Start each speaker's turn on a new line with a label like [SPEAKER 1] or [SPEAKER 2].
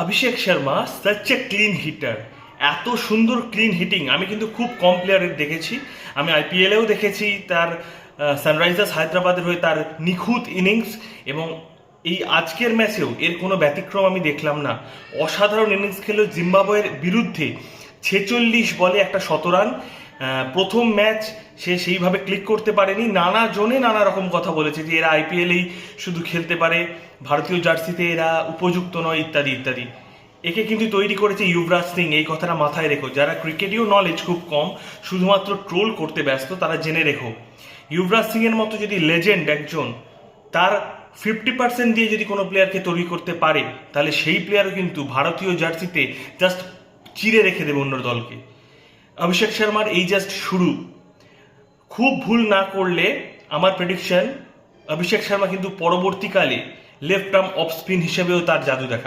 [SPEAKER 1] Abhishek Sharma such a clean hitter. এত সুন্দর clean heating আমি কিন্তু খুব কম প্লেয়ারের দেখেছি। আমি আইপিএলেও দেখেছি তার সানরাইজার্স হায়দ্রাবাদের হয়ে তার নিখুঁত ইনিংস, এবং এই আজকের ম্যাচেও এর কোনো ব্যতিক্রম আমি দেখলাম না। অসাধারণ ইনিংস খেলো জিম্বাবুয়ের বিরুদ্ধে। 46 বলে একটা শতরান। প্রথম ম্যাচ সে সেইভাবে ক্লিক করতে পারেনি। নানা জনে নানা রকম কথা বলেছে যে এরা আইপিএলেই শুধু খেলতে পারে, ভারতীয় জার্সিতে এরা উপযুক্ত নয়, ইত্যাদি ইত্যাদি। একে কিন্তু তৈরি করেছে যুবরাজ সিং। এই কথাটা মাথায় রেখো, যারা ক্রিকেটীয় নলেজ খুব কম, শুধুমাত্র ট্রোল করতে ব্যস্ত, তারা জেনে রেখো যুবরাজ সিং এর মতো যদি লেজেন্ড একজন তার 50% দিয়ে যদি কোনো প্লেয়ারকে তৈরি করতে পারে, তাহলে সেই প্লেয়ারও কিন্তু ভারতীয় জার্সিতে জাস্ট চিরে রেখে দেবে অন্য দলকে। অভিষেক শর্মার এই জাস্ট শুরু। খুব ভুল না করলে আমার প্রেডিকশন, অভিষেক শর্মা কিন্তু পরবর্তীকালে লেফট আর্ম অফ স্পিন হিসেবেও তার জাদু দেখা।